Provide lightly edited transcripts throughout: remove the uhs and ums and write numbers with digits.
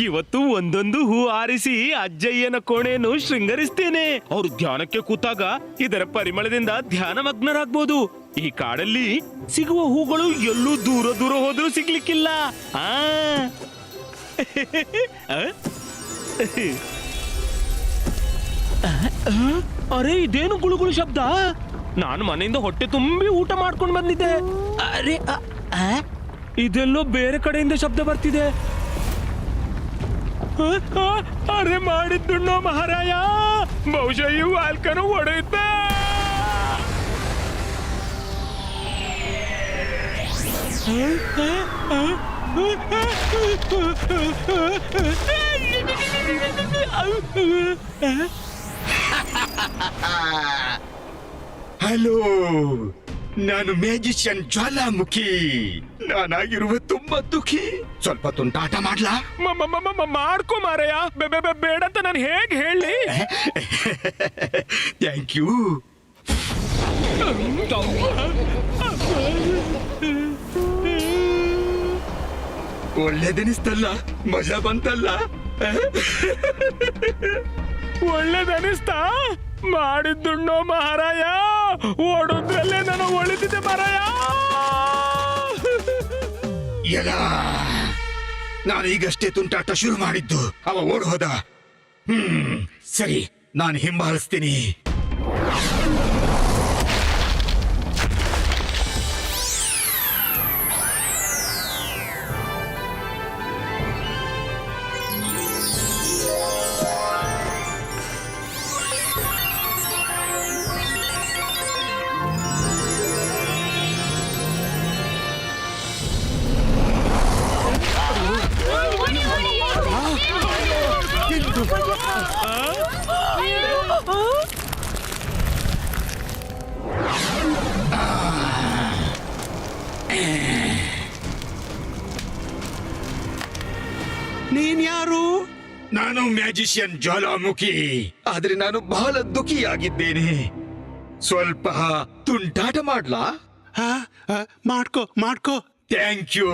ಇವತ್ತು ಒಂದೊಂದು ಹೂ ಆರಿಸಿ ಅಜ್ಜಯ್ಯನ ಕೋಣೆಯನ್ನು ಶೃಂಗರಿಸ್ತೇನೆ. ಅವರು ಧ್ಯಾನಕ್ಕೆ ಕೂತಾಗ ಇದರ ಪರಿಮಳದಿಂದ ಧ್ಯಾನಮಗ್ನರಾಗ್ಬೋದು. ಈ ಕಾಡಲ್ಲಿ ಸಿಗುವ ಹೂಗಳು ಎಲ್ಲೂ ದೂರ ದೂರ ಹೋದ್ರೂ ಸಿಗ್ಲಿಕ್ಕಿಲ್ಲ. ಆ ಅರೆ, ಇದೇನು ಗುಳುಗುಳು ಶಬ್ದ? ನಾನು ಮನೆಯಿಂದ ಹೊಟ್ಟೆ ತುಂಬಿ ಊಟ ಮಾಡ್ಕೊಂಡು ಬಂದಿದ್ದೆ. ಅರೆ, ಇದೆಲ್ಲೋ ಬೇರೆ ಕಡೆಯಿಂದ ಶಬ್ದ ಬರ್ತಿದೆ. ಅರೆ, ಮಾಡಿದ್ದುಣ್ಣೋ ಮಹಾರಾಯ, ಬಹುಶಃ ಈ ವಾಲ್ಕನು ಹೊಡೆಯುತ್ತ. ಹಲೋ, ನಾನು ಮ್ಯಾಜಿಷಿಯನ್ ಜ್ವಾಲಾಮುಖಿ. ನಾನಾಗಿರುವ ತುಂಬಾ ದುಃಖಿ. ಸ್ವಲ್ಪ ತುಂಟಾಟ ಮಾಡ್ಲಾ? ಮಾಡ್ಕೊ ಮಾರಾಯ. ಬೇಡ ಅಂತ ನಾನು ಹೇಗೆ ಹೇಳಿ? Thank you. ಒಳ್ಳೇದನಿಸ್ತಲ್ಲ? ಮಜಾ ಬಂತಲ್ಲ? ಒಳ್ಳೇದನಿಸ್ತಾ? ಮಾಡಿದ್ದುಣ್ಣೋ ಮಹಾರಾಯ, ಓಡೋದ್ರಲ್ಲೇ ನಾನು ಒಳಿತಿದ್ದೆ ಮಹಾರಾಯ. ಎಲ್ಲ ನಾನು ಈಗಷ್ಟೇ ತುಂಟಾಟ ಶುರು ಮಾಡಿದ್ದು, ಅವ ಓಡ್ ಹೋದ. ಸರಿ, ನಾನು ಹಿಂಬಾಲಿಸ್ತೀನಿ. ನೀನ್ ಯಾರು? ನಾನು ಮ್ಯಾಜಿಷಿಯನ್ ಜ್ವಾಲಾಮುಖಿ. ಆದ್ರೆ ನಾನು ಬಹಳ ದುಃಖಿಯಾಗಿದ್ದೇನೆ. ಸ್ವಲ್ಪ ತುಂಟಾಟ ಮಾಡ್ಲಾ? ಮಾಡ್ಕೋ ಮಾಡ್ಕೋ. Thank you.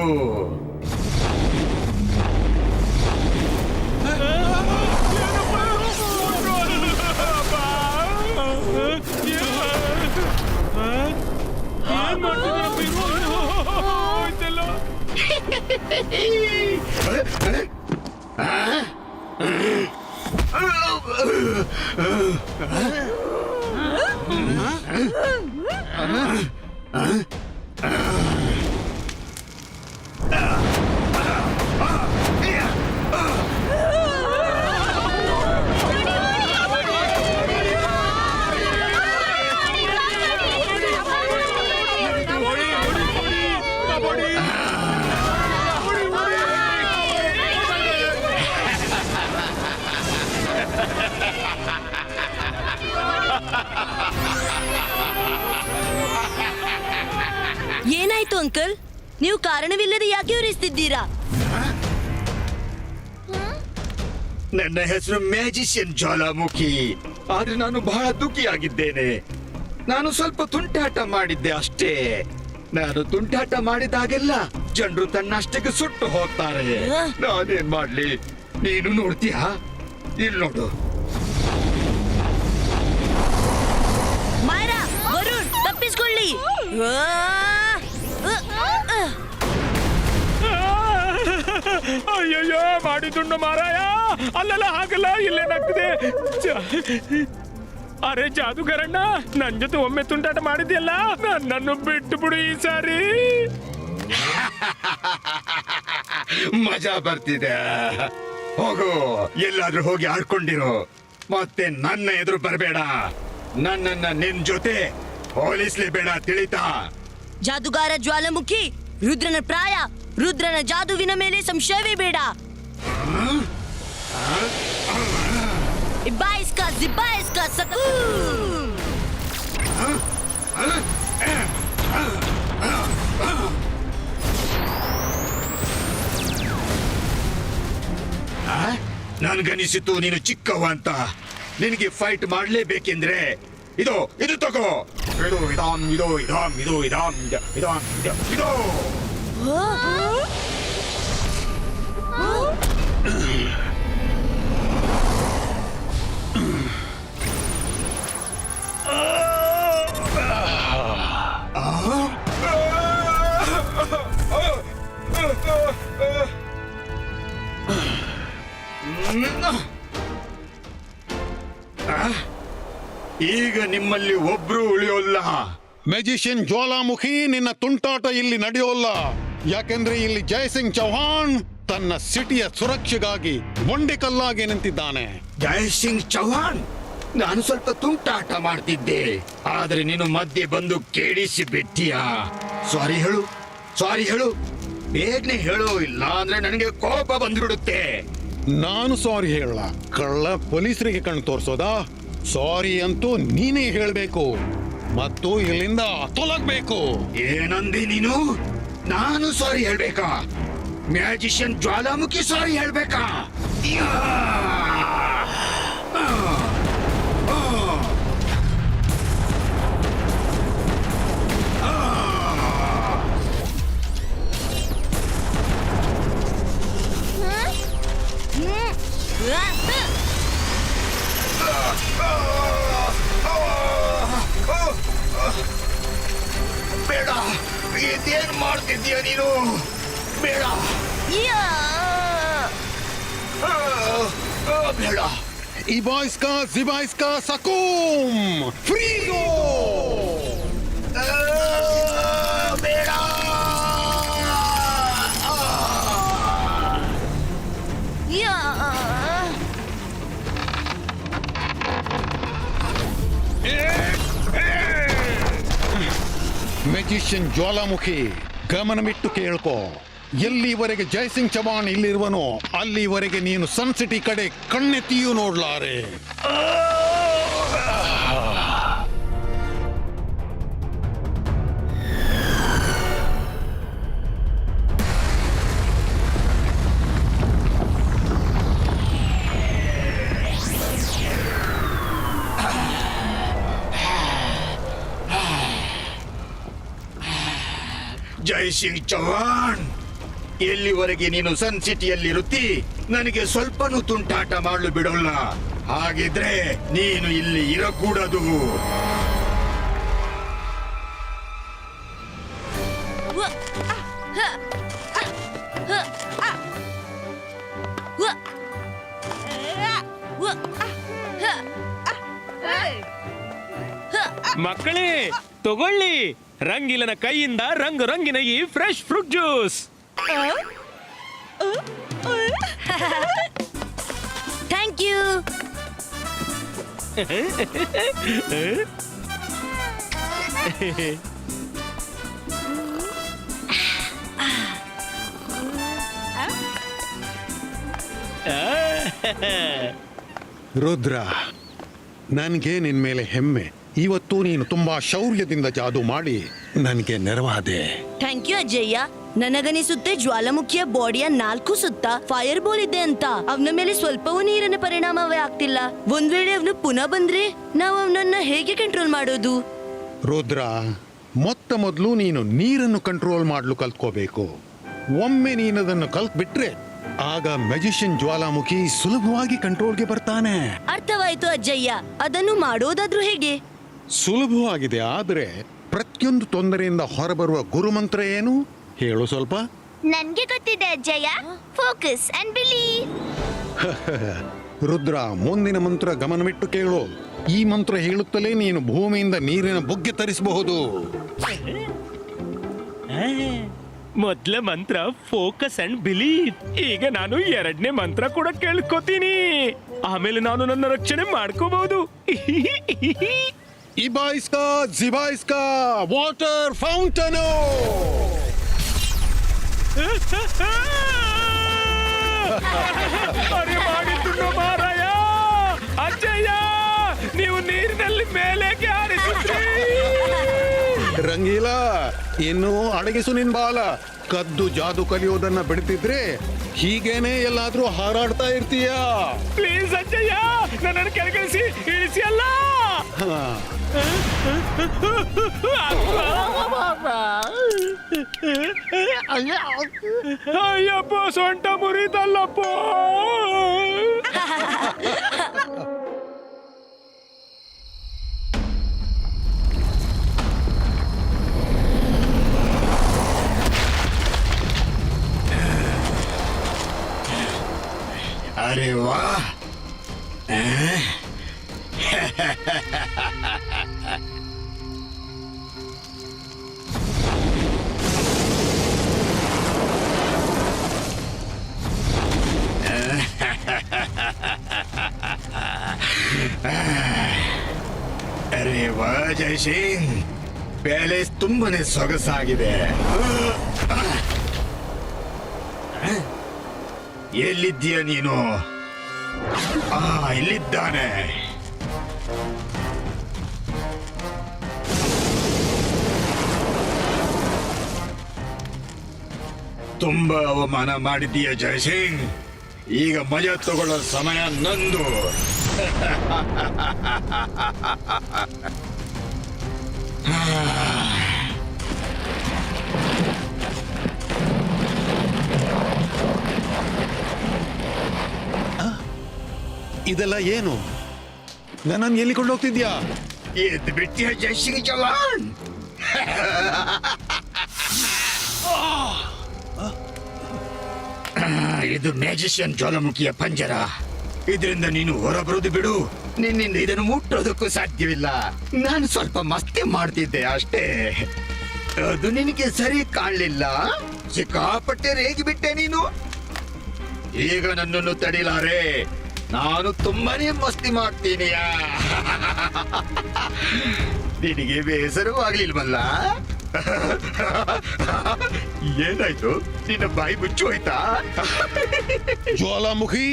ಏನಾಯ್ತು ಅಂಕಲ್? ನೀವು ಕಾರಣವಿಲ್ಲದೆ ಯಾಕೆ ಉರಿಸ್ತಿದ್ದೀರಾ? ನನ್ನ ಹೆಸರು ಮ್ಯಾಜಿಷಿಯನ್ ಜ್ವಾಲಾಮುಖಿ. ಆದ್ರೆ ನಾನು ಬಹಳ ದುಃಖಿಯಾಗಿದ್ದೇನೆ. ನಾನು ಸ್ವಲ್ಪ ತುಂಟಾಟ ಮಾಡಿದ್ದೆ ಅಷ್ಟೇ. ನಾನು ತುಂಟಾಟ ಮಾಡಿದಾಗೆಲ್ಲ ಜನರು ತನ್ನಷ್ಟಕ್ಕೆ ಸುಟ್ಟು ಹೋಗ್ತಾರೆ. ನಾನೇನ್ ಮಾಡ್ಲಿ? ನೀನು ನೋಡ್ತೀಯಾ? ಇಲ್ಲಿ ನೋಡು. ಮಾಯರಾ, ವರುಣ್, ತಪ್ಪಿಸ್ಕೊಳ್ಳಿ. ಅಯ್ಯಯ್ಯೋ, ಮಾಡಿದ್ದುಣ್ಣೋ ಮಹಾರಾಯ. ಅಲ್ಲಲ್ಲ, ಹಾಗಲ್ಲ, ಇಲ್ಲೇನಾಗ್ತದೆ? ಅರೆ ಜಾದುಗಾರಣ್ಣ, ನನ್ ಜೊತೆ ಒಮ್ಮೆ ತುಂಟಾಟ ಮಾಡಿದ್ಯಲ್ಲ, ನನ್ನನ್ನು ಬಿಟ್ಟು ಬಿಡು ಈ ಸಾರಿ. ಮಜಾ ಬರ್ತಿದೆ. ಹೋಗು, ಎಲ್ಲಾದ್ರೂ ಹೋಗಿ ಆಡ್ಕೊಂಡಿರು. ಮತ್ತೆ ನನ್ನ ಎದುರು ಬರಬೇಡ. ನನ್ನನ್ನ ನಿನ್ ಜೊತೆ ಹೋಲಿಸ್ಲೇಬೇಡ, ತಿಳಿತಾ? ಜಾದುಗಾರ ಜ್ವಾಲಾಮುಖಿ, ರುದ್ರನ ಪ್ರಾಯ, ರುದ್ರನ ಜಾದುವಿನ ಮೇಲೆ ಸಂಶಯವೇ ಬೇಡ. ಇಬ್ಬಾಯಿಸ್ಕ ಜಿಬ್ಬಾಯಿಸ್ಕ ಸಕ. ನನ್ಗನಿಸಿತು ನೀನು ಚಿಕ್ಕವ ಅಂತ. ನಿನಗೆ ಫೈಟ್ ಮಾಡ್ಲೇಬೇಕೆಂದ್ರೆ ಇದು ತಗೋ. ಇದು ಇದಾಮ್, ಇದು ಇದಾಮ್, ಇದು ಇದಾಮ್, ಇದಾಮ್, ಇದು. ಈಗ ನಿಮ್ಮಲ್ಲಿ ಒಬ್ರು ಉಳಿಯೋಲ್ಲ. ಮೆಜಿಷಿಯನ್ ಜ್ವಾಲಾಮುಖಿ, ನಿನ್ನ ತುಂಟಾಟ ಇಲ್ಲಿ ನಡೆಯೋಲ್ಲ. ಯಾಕೆಂದ್ರೆ ಇಲ್ಲಿ ಜಯಸಿಂಗ್ ಚೌಹಾಣ್ ತನ್ನ ಸಿಟಿಯ ಸುರಕ್ಷೆಗಾಗಿ ಮೊಂಡೆಕಲ್ಲಾಗಿ ನಿಂತಿದ್ದಾನೆ. ಜಯಸಿಂಗ್ ಚೌಹಾಣ್, ನಾನು ಸ್ವಲ್ಪ ತುಂಟಾಟ ಮಾಡ್ತಿದ್ದೆ, ಆದ್ರೆ ನೀನು ಮಧ್ಯೆ ಬಂದು ಕೇಳಿಸಿ ಬಿಟ್ಟಿಯಾ. ಸಾರಿ ಹೇಳು, ಸಾರಿ ಹೇಳು, ಬೇಗನೆ ಹೇಳು, ಇಲ್ಲ ಅಂದ್ರೆ ನನಗೆ ಕೋಪ ಬಂದ್ಬಿಡುತ್ತೆ. ನಾನು ಸಾರಿ ಹೇಳಲ್ಲ, ಕಳ್ಳ ಪೊಲೀಸರಿಗೆ ಕಣ್ ತೋರ್ಸೋದಾ? ಸಾರಿ ಅಂತೂ ನೀನೇ ಹೇಳ್ಬೇಕು ಮತ್ತು ಇಲ್ಲಿಂದ ತೊಲಗ್ಬೇಕು. ಏನಂದಿ ನೀನು? ನಾನು ಸಾರಿ ಹೇಳ್ಬೇಕಾ? ಮ್ಯಾಜಿಷಿಯನ್ ಜ್ವಾಲಾಮುಖಿ ಸಾರಿ ಹೇಳ್ಬೇಕಾ? ಯಾ! ಆ! ಆ! ಆ! ಬೇಡ, ಇದೇನ್ ಮಾಡ್ತಿದ್ದೀಯ ನೀನು? ಬೇಡ, ಬೇಡ. ಇಬಾಯ್ಸ್ಕಾ ಜಿಬಾಯ್ಸ್ಕಾ ಸಕೂಮ್ ಫ್ರೀಗೋ. ಬೇಡ. ಮೆಜಿಷಿಯನ್ ಜ್ವಾಲಾಮುಖಿ, ಗಮನವಿಟ್ಟು ಕೇಳ್ಕೋ. ಎಲ್ಲಿವರೆಗೆ ಜಯಸಿಂಗ್ ಚೌಹಾಣ್ ಇಲ್ಲಿರುವನೋ ಅಲ್ಲಿವರೆಗೆ ನೀನು ಸನ್ ಸಿಟಿ ಕಡೆ ಕಣ್ಣೆತ್ತಿಯೂ ನೋಡ್ಲಾರೆ. ಜಯಸಿಂಗ್ ಚೌಹಾಣ್, ಎಲ್ಲಿವರೆಗೆ ನೀನು ಸನ್ ಸಿಟಿಯಲ್ಲಿರುತ್ತಿ ನನಗೆ ಸ್ವಲ್ಪನೂ ತುಂಟಾಟ ಮಾಡಲು ಬಿಡೋಲ್ಲ. ಹಾಗಿದ್ರೆ ನೀನು ಇಲ್ಲಿ ಇರಕೂಡದು. ಮಕ್ಕಳೇ, ತಗೊಳ್ಳಿ ರಂಗಿಲನ ಕೈಯಿಂದ ರಂಗು ರಂಗಿನ ಈ fresh fruit juice. Thank you. Rudra, ನನಗೆ ನಿನ್ ಮೇಲೆ ಹೆಮ್ಮೆ. ಇವತ್ತು ನೀನು ತುಂಬಾ ಶೌರ್ಯದಿಂದ ಜಾದು ಮಾಡಿ ನನಗೆ ನೆರವಾದೆ. ಥ್ಯಾಂಕ್ ಯು ಅಜ್ಜಯ್ಯ. ನನಗನಿಸುತ್ತೆ ಜ್ವಾಲಾಮುಖಿಯ ಬಾಡಿಯ 4 ಸುತ್ತ ಫೈರ್ ಬಾಲ್ ಇದೆ ಅಂತ. ಅವನ ಮೇಲೆ ಸ್ವಲ್ಪವೂ ನೀರಿನ ಪರಿಣಾಮವೇ ಆಗ್ತಿಲ್ಲ. ಒಂದ್ ವೇಳೆ ಅವನು ಪುನಃ ಬಂದ್ರೆ ನಾವು ಅವನನ್ನ ಹೇಗೆ ಕಂಟ್ರೋಲ್ ಮಾಡೋದು? ರುದ್ರ, ಮೊದಲು ನೀನು ನೀರನ್ನು ಕಂಟ್ರೋಲ್ ಮಾಡಲು ಕಲ್ತ್ಕೋಬೇಕು. ಒಮ್ಮೆ ನೀನದನ್ನು ಕಲ್ತ್ಬಿಟ್ರೆ ಆಗ ಮೆಜಿಷಿಯನ್ ಜ್ವಾಲಾಮುಖಿ ಸುಲಭವಾಗಿ ಕಂಟ್ರೋಲ್ಗೆ ಬರ್ತಾನೆ. ಅರ್ಥವಾಯ್ತು ಅಜ್ಜಯ್ಯ. ಅದನ್ನು ಮಾಡೋದಾದ್ರೂ ಹೇಗೆ? ಸುಲಭವಾಗಿದೆ, ಆದರೆ ಪ್ರತಿಯೊಂದು ತೊಂದರೆಯಿಂದ ಹೊರಬರುವ ಗುರುಮಂತ್ರ ಏನು ಹೇಳು ಸ್ವಲ್ಪ. ನನ್ಗೆ ಗೊತ್ತಿದೆ ಅಜ್ಜಯ್ಯ. Focus and believe. ರುದ್ರ, ಮುಂದಿನ ಮಂತ್ರ ಗಮನವಿಟ್ಟು ಕೇಳು. ಈ ಮಂತ್ರ ಹೇಳುತ್ತಲೇ ನೀನು ಭೂಮಿಯಿಂದ ನೀರಿನ ಬುಗ್ಗೆ ತರಿಸಬಹುದು. ಮೊದ್ಲ ಮಂತ್ರ ಫೋಕಸ್ ಅಂಡ್ ಬಿಲೀವ್. ಈಗ ನಾನು 2ನೇ ಮಂತ್ರ ಕೂಡ ಕೇಳ್ಕೊತೀನಿ. ಆಮೇಲೆ ನಾನು ನನ್ನ ರಕ್ಷಣೆ ಮಾಡ್ಕೋಬಹುದು. ಇಬಾಯ್ಸ್ಕಾ ಜಿಬಾಯ್ಸ್ಕಾ ವಾಟರ್ ಫೌಂಟನು. ಅರೆ ಮಾಡಿದ್ದು ಮಾರಾಯ. ಅಜ್ಜಯ್ಯ, ನೀವು ನೀರಿನಲ್ಲಿ ಮೇಲೆ ಹಾರಿಸಿದ್ರಿ. ರಂಗೀಲ, ಇನ್ನು ಅಡಗಿಸು ನಿನ್ ಬಾಲ. ಕದ್ದು ಜಾದು ಕಲಿಯೋದನ್ನ ಬಿಡ್ತಿದ್ರೆ ಹೀಗೇನೆ ಎಲ್ಲಾದ್ರೂ ಹಾರಾಡ್ತಾ ಇರ್ತೀಯ. ಪ್ಲೀಸ್ ಅಜ್ಜಯ್ಯ, ನನ್ನನ್ನು ಕೆಳಗಿಳಿಸಿ, ಇಳಿಸಿ ಅಲ್ಲ. ಅಯ್ಯಪ್ಪ, ಸೊಂಟ ಮುರಿದಲ್ಲಪ್ಪ. ಅರೆ ವಾ ಅರೆ ವಾ ಜಯಸಿಂಗ್, ಪ್ಯಾಲೇಸ್ ತುಂಬಾನೇ ಸೊಗಸಾಗಿದೆ. ಎಲ್ಲಿದ್ದೀಯ ನೀನು? ಇಲ್ಲಿದ್ದಾನೆ. ತುಂಬಾ ಅವಮಾನ ಮಾಡಿದ್ದೀಯ ಜಯಸಿಂಗ್. ಈಗ ಮಜಾ ತಗೊಳ್ಳೋ ಸಮಯ ನಂದು. ಇದೆಲ್ಲ ಏನು? ನನ್ನನ್ನು ಎಲ್ಲಿ ಕೊಂಡೋಗ್ತಿದ್ಯಾ? ಎದ್ದು ಬಿಟ್ಟಿಯ ಜಯಸಿಂಗ್ ಚೌಹಾಣ್. ಇದು ಮ್ಯಾಜಿಷಿಯನ್ ಜ್ವಾಲಾಮುಖಿಯ ಪಂಜರ. ಇದರಿಂದ ನೀನು ಹೊರಬರುದು ಬಿಡು. ನಿನ್ನಿಂದ ಇದನ್ನು ಮುಟ್ಟೋದಕ್ಕೂ ಸಾಧ್ಯವಿಲ್ಲ. ನಾನು ಸ್ವಲ್ಪ ಮಸ್ತಿ ಮಾಡ್ತಿದ್ದೆ ಅಷ್ಟೇ. ಅದು ನಿನಗೆ ಸರಿ ಕಾಣಲಿಲ್ಲ. ಸಿಕ್ಕಾಪಟ್ಟೆ ರೇಗಿಬಿಟ್ಟೆ ನೀನು. ಈಗ ನನ್ನನ್ನು ತಡಿಲಾರೆ. ನಾನು ತುಂಬಾನೇ ಮಸ್ತಿ ಮಾಡ್ತೀನಿಯಾ. ನಿನಗೆ ಬೇಸರವಾಗ್ಲಿಲ್ವಲ್ಲ? ಏನಾಯ್ತು? ನಿನ್ನ ಬಾಯಿ ಮುಚ್ಚು ಹೋಯ್ತಾ? ಜ್ವಾಲಾಮುಖಿ,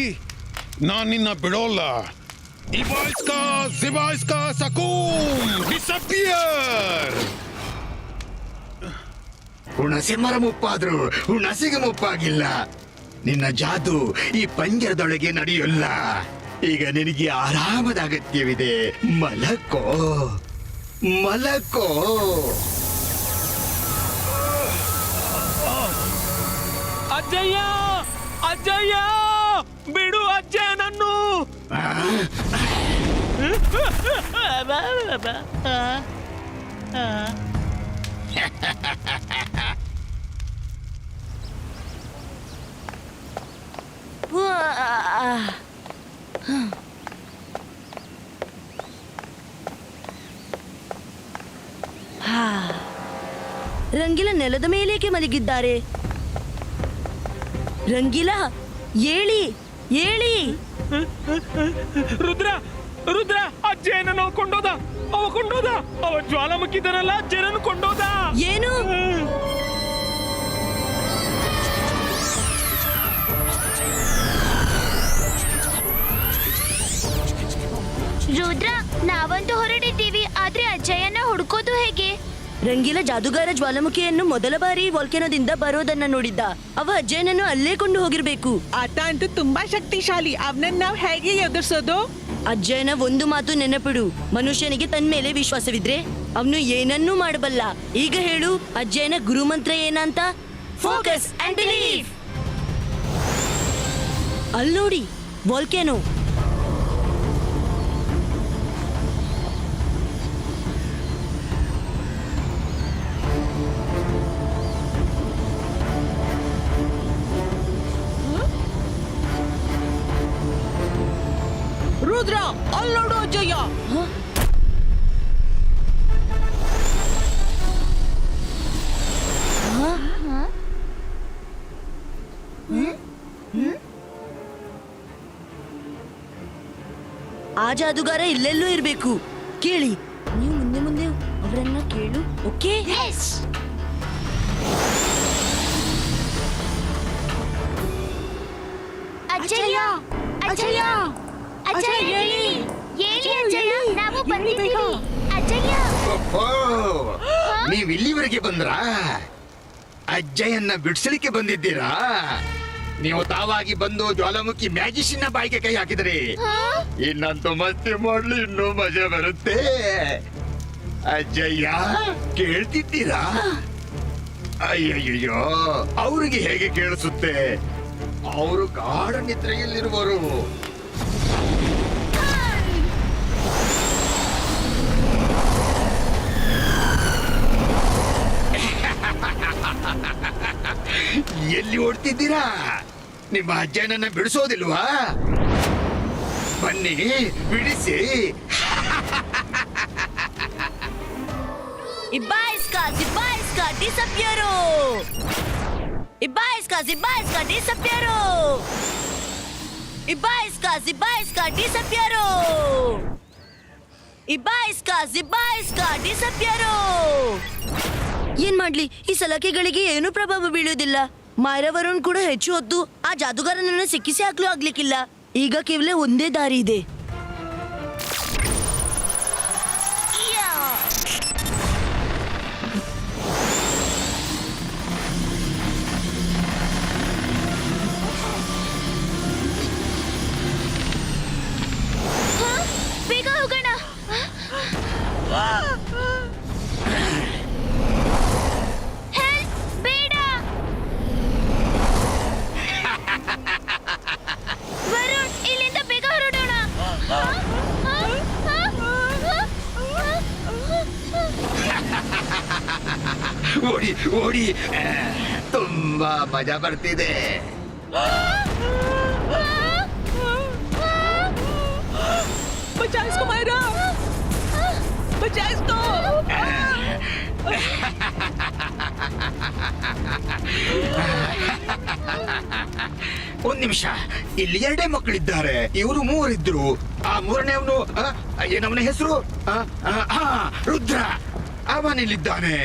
ನಾನ್ ನಿನ್ನ ಬಿಡೋಲ್ಲ. ಇಬಾಯ್ಸ್ಕಾ ಜಿಬಾಯ್ಸ್ಕಾ ಸಕೂಮ್ ಡಿಸಪಿಯರ್. ಹುಣಸೆ ಮರ ಮುಪ್ಪಾದ್ರು ಹುಣಸೆಗೆ ಮುಪ್ಪಾಗಿಲ್ಲ. ನಿನ್ನ ಜಾದು ಈ ಪಂಜರದೊಳಗೆ ನಡೆಯಲ್ಲ. ಈಗ ನಿನಗೆ ಆರಾಮದ ಅಗತ್ಯವಿದೆ. ಮಲಕೋ ಮಲಕೋ. ಅಜ್ಜಯ್ಯ, ಅಜ್ಜಯ್ಯ, ಬಿಡು ಅಜ್ಜಯ್ಯನನ್ನು. ರಂಗಿಲ ನೆಲದ ಮೇಲೇಕೆ ಮಲಗಿದ್ದಾರೆ? ರಂಗಿಲ, ಏಳಿ ಏಳಿ. ರುದ್ರ, ರುದ್ರ, ಅಜ್ಜಯ್ಯನನ್ನು ಕೊಂಡೋದ. ಅವ ಜ್ವಾಲಾಮುಖಿದನಲ್ಲ, ಅಜ್ಜಯ್ಯನನ್ನು ಕೊಂಡೋದ. ಏನು? ರುದ್ರ, ನಾವಂತೂ ಹೊರಡಿದ್ದೀವಿ, ಆದ್ರೆ ಅಜ್ಜಯ್ಯನ ಹುಡುಕೋದು ಹೇಗೆ? ರಂಗಿಲ ಜಾದುಗಾರ ಜ್ವಾಲಾಮುಖಿಯನ್ನು ಮೊದಲ ಬಾರಿ ವಾಲ್ಕೆನೋದಿಂದ ಬರೋದನ್ನ ನೋಡಿದ್ದ. ಅವ ಅಜ್ಜಯ್ಯನನ್ನು ಅಲ್ಲೇ ಕೊಂಡು ಹೋಗಿರ್ಬೇಕು. ಆತ ಅಂತೂ ತುಂಬಾ ಶಕ್ತಿಶಾಲಿ. ಅವನನ್ನ ನಾವು ಹೇಗೆ ಎದುರಿಸೋದು? ಅಜ್ಜಯ್ಯನ ಒಂದು ಮಾತು ನೆನಪಿಡು, ಮನುಷ್ಯನಿಗೆ ತನ್ ಮೇಲೆ ವಿಶ್ವಾಸವಿದ್ರೆ ಅವನು ಏನನ್ನೂ ಮಾಡಬಲ್ಲ. ಈಗ ಹೇಳು, ಅಜ್ಜಯ್ಯನ ಗುರುಮಂತ್ರ ಏನಂತ? Focus and believe. ಅಲ್ಲಿ ನೋಡಿ, ವಾಲ್ಕೆನೋ. ರುದ್ರ, ಅಲ್ಲಿ ನೋಡು ಅಜ್ಜಯ್ಯ. ಆ ಜಾದುಗಾರ ಇಲ್ಲೆಲ್ಲೂ ಇರ್ಬೇಕು. ಕೇಳಿ, ನೀವು ಮುಂದೆ ಮುಂದೆ ಅವರನ್ನ ಕೇಳು. ಓಕೆ? ಅಜ್ಜಯ್ಯ, ಅಜ್ಜಯ್ಯ, ಅಜ್ಜಯ್ಯ, ಹೇಳಿ ಅಜ್ಜಯ್ಯ, ನಾವು ಬಂದಿದ್ದೀವಿ. ಅಜ್ಜಯ್ಯ, ನೀವ್ ಇಲ್ಲಿವರೆಗೆ ಬಂದ್ರಾ? ಅಜ್ಜಯ್ಯನ್ನ ಬಿಡ್ಸಲಿಕ್ಕೆ ಬಂದಿದ್ದೀರಾ? ನೀವು ತಾವಾಗಿ ಬಂದು ಜ್ವಾಲಾಮುಖಿ ಮ್ಯಾಜಿಷಿಯನ್ನ ಬಾಯಿಗೆ ಕೈ ಹಾಕಿದ್ರಿ. ಇನ್ನಂತೂ ಮತ್ತೆ ಮಾಡ್ಲಿ ಇನ್ನೂ ಮಜಾ ಬರುತ್ತೆ. ಅಜ್ಜಯ್ಯ, ಕೇಳ್ತಿದ್ದೀರಾ? ಅಯ್ಯಯ್ಯೋ, ಅವ್ರಿಗೆ ಹೇಗೆ ಕೇಳಿಸುತ್ತೆ? ಅವರು ಗಾಢ ನಿದ್ರೆಯಲ್ಲಿರುವರು. ಎಲ್ಲಿ ಓಡ್ತಿದ್ದೀರಾ? ನಿಮ್ಮ ಅಜ್ಜನನ್ನ ಬಿಡಿಸೋದಿಲ್ವಾ? ಬನ್ನಿ ಬಿಡಿಸಿ. Ibaiska, disappearo! Ibaiska, disappearo! Ibaiska, disappearo! Ibaiska, disappearo! ಏನ್ ಮಾಡ್ಲಿ, ಈ ಸಲಕೆಗಳಿಗೆ ಏನು ಪ್ರಭಾವ ಬೀಳುವುದಿಲ್ಲ. ಮಾಯರಾ ವರುಣ್ ಕೂಡ ಹೆಚ್ಚು ಹೊತ್ತು ಆ ಜಾದುಗಾರನನ್ನು ಸಿಕ್ಕಿಸಿ ಹಾಕ್ಲೂ ಆಗ್ಲಿಕ್ಕಿಲ್ಲ. ಈಗ ಕೇವಲ ಒಂದೇ ದಾರಿ ಇದೆ. ಬೇಗ ಹೋಗೋಣ. ಹೆಲ್ಪ್, ಬೇಡ. ವರುಣ್, ಇಲ್ಲಿಂದ ಬೇಗ ಹೊರಡೋಣ. ಓಡಿ ಓಡಿ, ತುಂಬಾ ಮಜಾ ಬರ್ತಿದೆ. बचा इसको मायरा, बचा इसको. ಒಂದ್ ನಿಮಿಷ, ಇಲ್ಲಿ ಎರಡೇ ಮಕ್ಕಳಿದ್ದಾರೆ. ಇವರು ಮೂವರಿದ್ರು. ಆ ಮೂರನೇವನು ಏನವನ ಹೆಸರು? ರುದ್ರ. ಅವನಿಲ್ಲಿದ್ದಾನೆ.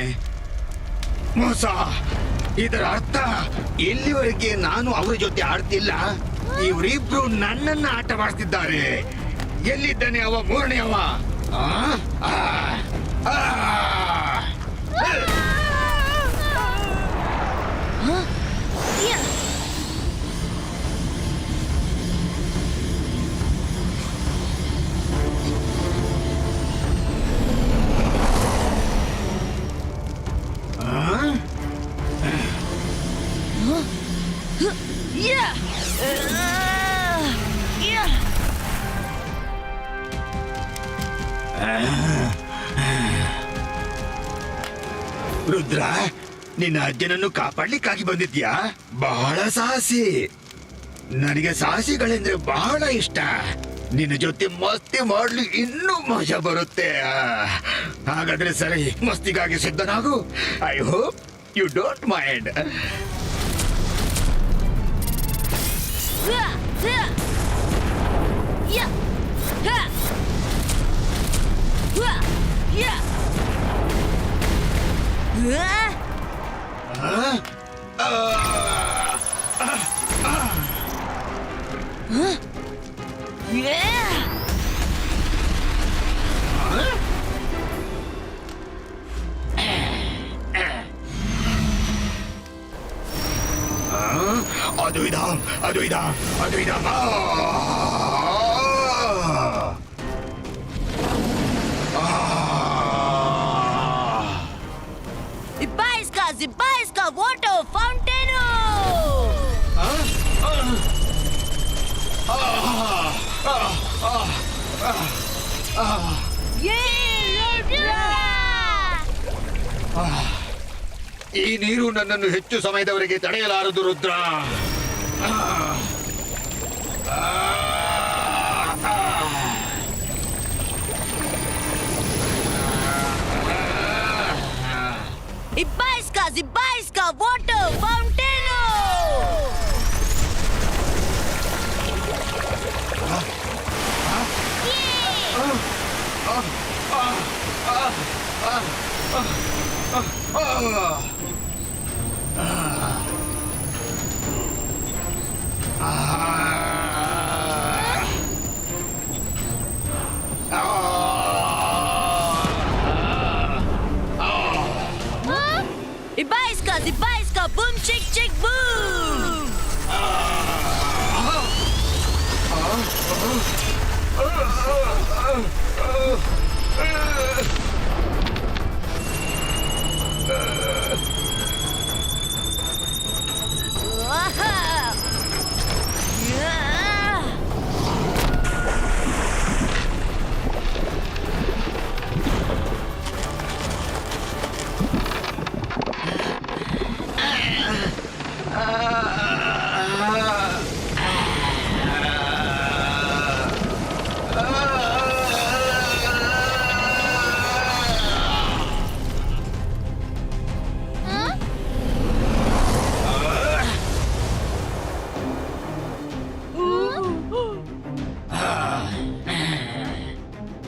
ಮೋಸ. ಇದರ ಅರ್ಥ ಇಲ್ಲಿವರೆಗೆ ನಾನು ಅವರ ಜೊತೆ ಆಡ್ತಿಲ್ಲ, ಇವರಿಬ್ರು ನನ್ನನ್ನ ಆಟವಾಡ್ತಿದ್ದಾರೆ. ಎಲ್ಲಿದ್ದಾನೆ ಅವ ಮೂರನೇವ? ರುದ್ರ, ನಿನ್ನ ಅಜ್ಜನನ್ನು ಕಾಪಾಡ್ಲಿಕ್ಕಾಗಿ ಬಂದಿದ್ಯಾ? ಬಹಳ ಸಾಹಸಿ. ನನಗೆ ಸಾಹಸಿಗಳೆಂದ್ರೆ ಬಹಳ ಇಷ್ಟ. ನಿನ್ನ ಜೊತೆ ಮಸ್ತಿ ಮಾಡ್ಲಿ ಇನ್ನೂ ಮಜಾ ಬರುತ್ತೆ. ಹಾಗಾದ್ರೆ ಸರಿ, ಮಸ್ತಿಗಾಗಿ ಸಿದ್ಧನಾಗು. I hope you don't mind. ಅದು ಇದ. Ibaiska, water fountain! ಈ ನೀರು ನನ್ನನ್ನು ಹೆಚ್ಚು ಸಮಯದವರೆಗೆ ತಡೆಯಲಾರದು Rudra. Ibaiska, water fountain! Ibaiska, boom, chick, boom!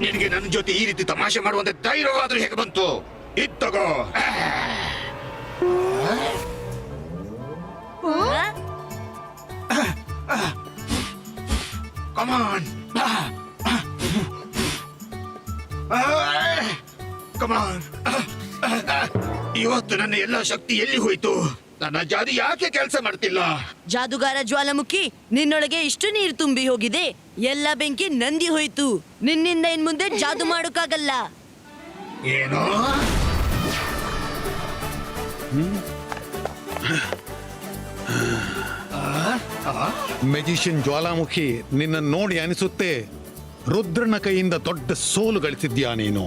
ನಿನಗೆ ನನ್ನ ಜೊತೆ ಈ ರೀತಿ ತಮಾಷೆ ಮಾಡುವಂತ ಧೈರ್ಯವಾದ್ರೂ ಹೇಗೆ ಬಂತು? ಇತ್ತಗೋ. ಕಮಾನ್ ಕಮಾನ್. ಇವತ್ತು ನನ್ನ ಎಲ್ಲ ಶಕ್ತಿ ಎಲ್ಲಿ ಹೋಯ್ತು? ನನ್ನ ಜಾದು ಯಾಕೆ ಕೆಲಸ ಮಾಡ್ತಿಲ್ಲ? ಜಾದುಗಾರ ಜ್ವಾಲಾಮುಖಿ, ನಿನ್ನೊಳಗೆ ಇಷ್ಟು ನೀರು ತುಂಬಿ ಹೋಗಿದೆ, ಎಲ್ಲ ಬೆಂಕಿ ನಂದಿ ಹೋಯ್ತು. ನಿನ್ನಿಂದ ಇನ್ ಮುಂದೆ ಜಾದು ಮಾಡೋಕ್ಕಾಗಲ್ಲ. ಏನೋ? ಮೆಜಿಷಿಯನ್ ಜ್ವಾಲಾಮುಖಿ, ನಿನ್ನ ನೋಡಿ ಅನಿಸುತ್ತೆ ರುದ್ರನ ಕೈಯಿಂದ ದೊಡ್ಡ ಸೋಲು ಗಳಿಸಿದ್ಯಾ ನೀನು.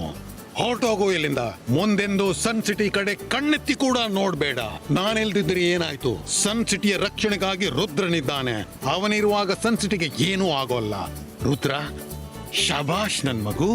ಹೊರಟೋಗು ಇಲ್ಲಿಂದ. ಮುಂದೆಂದು ಸನ್ ಸಿಟಿ ಕಡೆ ಕಣ್ಣೆತ್ತಿ ಕೂಡ ನೋಡ್ಬೇಡ. ನಾನೆಲ್ದಿದ್ರೆ ಏನಾಯ್ತು? ಸನ್ ಸಿಟಿಯ ರಕ್ಷಣೆಗಾಗಿ ರುದ್ರನಿದ್ದಾನೆ. ಅವನಿರುವಾಗ ಸನ್ ಸಿಟಿಗೆ ಏನೂ ಆಗೋಲ್ಲ. ರುದ್ರ, ಶಬಾಷ್ ನನ್ ಮಗು.